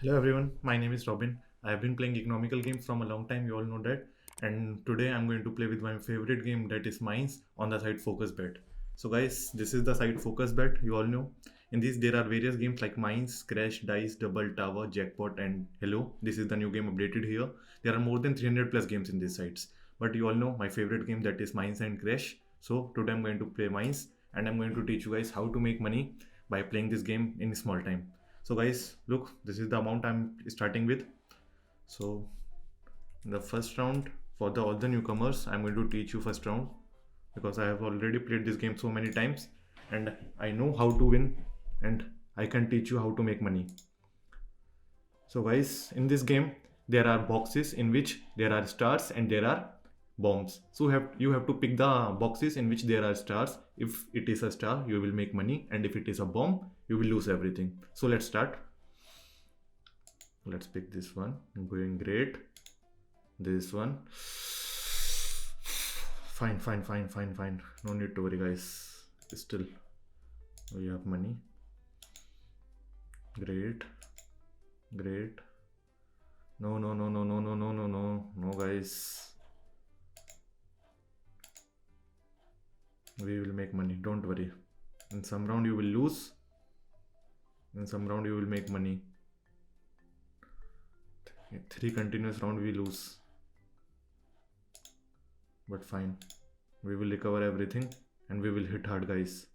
Hello everyone, my name is Robin. I have been playing economical games from a long time, you all know that. And today I'm going to play with my favorite game, that is Mines, on the site Focus Bet. So guys, this is the site Focus Bet, you all know. In this there are various games like Mines, Crash, Dice, Double, Tower, Jackpot and Hello. This is the new game updated here. There are more than 300 plus games in these sites. But you all know my favorite game, that is Mines and Crash. So today I'm going to play Mines and I'm going to teach you guys how to make money by playing this game in small time. So guys, look, this is the amount I'm starting with. So in the first round, for all the newcomers, I'm going to teach you first round because I have already played this game so many times and I know how to win and I can teach you how to make money. So guys, in this game there are boxes in which there are stars and there are bombs. So you have to pick the boxes in which there are stars. If it is a star, you will make money, and if it is a bomb, you will lose everything. So let's start. Let's pick this one. Going great. This one. Fine, fine, fine, fine, fine. No need to worry, guys. Still, we have money. Great. Great. No, no, no, no, no, no, no, no, no, no, guys. We will make money. Don't worry. In some round you will lose. In some round you will make money. 3 continuous round we lose. But fine. We will recover everything and we will hit hard, guys.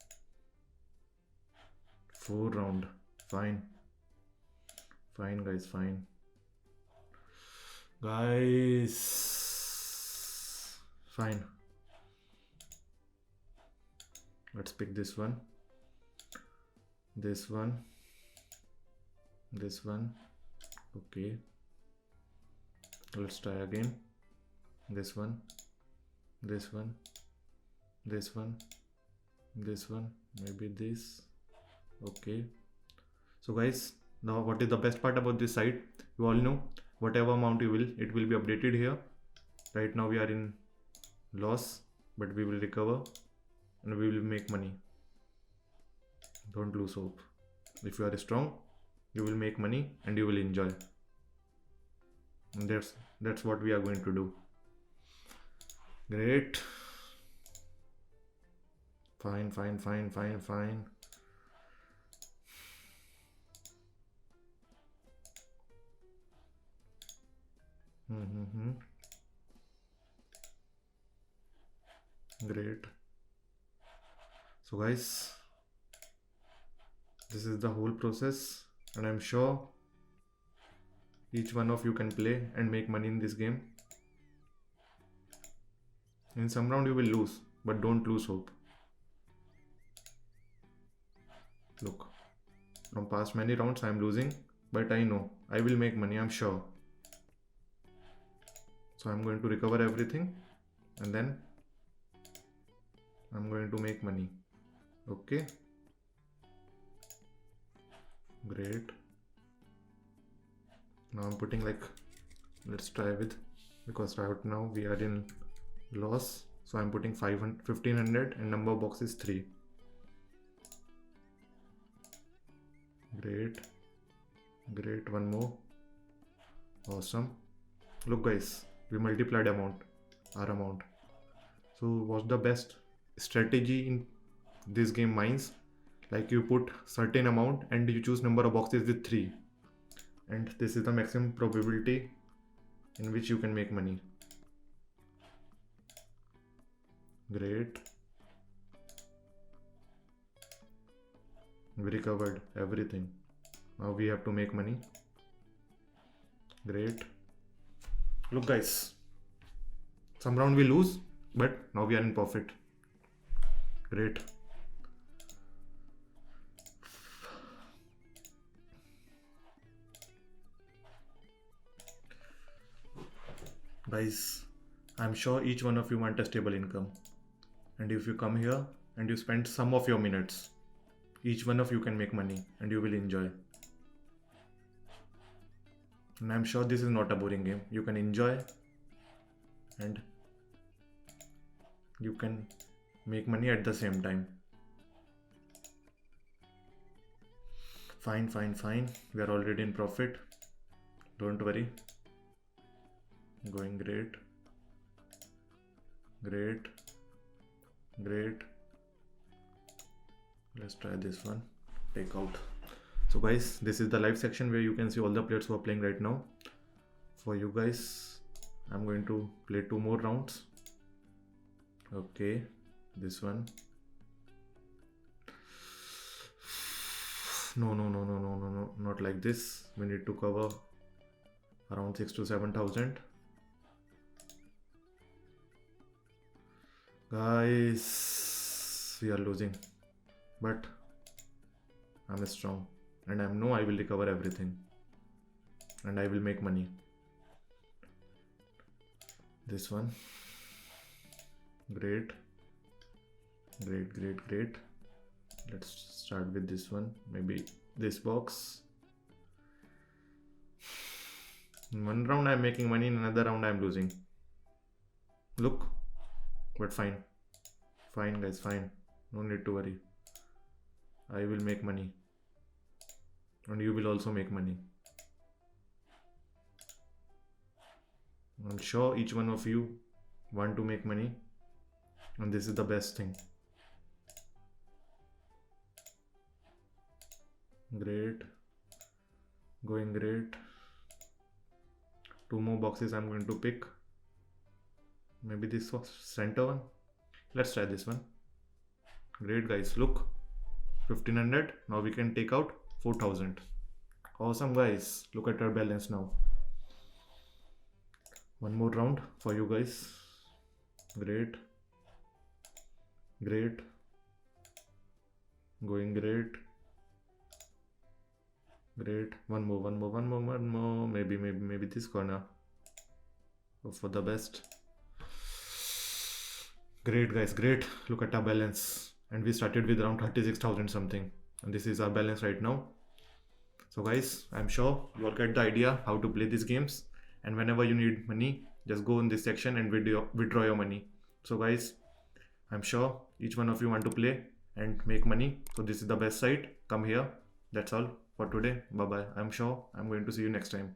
4 round. Fine. Fine, guys, fine. Guys. Fine. Let's pick this one. This one. This one. Okay. Let's try again. This one. This one. This one. This one. Maybe this. Okay. So guys, now what is the best part about this site? You all know whatever amount you will, it will be updated here. Right now we are in loss, but we will recover and we will make money. Don't lose hope. If you are strong, you will make money and you will enjoy. And that's what we are going to do. Great. Fine, fine, fine, fine, fine. Great. So guys, this is the whole process and I'm sure each one of you can play and make money in this game. In some round you will lose, but don't lose hope. Look, from past many rounds I am losing, but I know I will make money, I'm sure. So I'm going to recover everything and then I'm going to make money. Okay. Great. Now I'm putting let's try with, because right now we are in loss. So I'm putting 1500 and number box is 3. Great. Great. One more. Awesome. Look guys, we multiplied our amount. So what's the best strategy in this game Mines? Like you put certain amount and you choose number of boxes with 3. And this is the maximum probability in which you can make money. Great. We recovered everything. Now we have to make money. Great. Look guys, some round we lose, but now we are in profit. Great. Guys, I'm sure each one of you want a stable income. And if you come here and you spend some of your minutes, each one of you can make money and you will enjoy. And I'm sure this is not a boring game. You can enjoy and you can make money at the same time. Fine, fine, fine. We are already in profit. Don't worry. Going great. Great. Great. Let's try this one. Take out. So guys, this is the live section where you can see all the players who are playing right now. For you guys, I'm going to play 2 more rounds. Okay, this one. No, not like this. We need to cover around 6 to 7,000. Guys, we are losing, but I'm strong and I know I will recover everything and I will make money. This one. Great. Great. Let's start with this one. Maybe this box. In one round I'm making money, in another round I'm losing. Look. But fine. Fine guys, fine. No need to worry. I will make money. And you will also make money. I'm sure each one of you want to make money. And this is the best thing. Great. Going great. 2 more boxes I'm going to pick. Maybe this was center one. Let's try this one. Great guys, look. 1500. Now we can take out 4000. Awesome guys. Look at our balance now. 1 more round for you guys. Great. Great. Going great. Great. One more. Maybe this corner. Hope for the best. Great guys, great. Look at our balance. And we started with around 36,000 something. And this is our balance right now. So guys, I'm sure you all get the idea how to play these games. And whenever you need money, just go in this section and withdraw your money. So guys, I'm sure each one of you want to play and make money. So this is the best site. Come here. That's all for today. Bye bye. I'm sure I'm going to see you next time.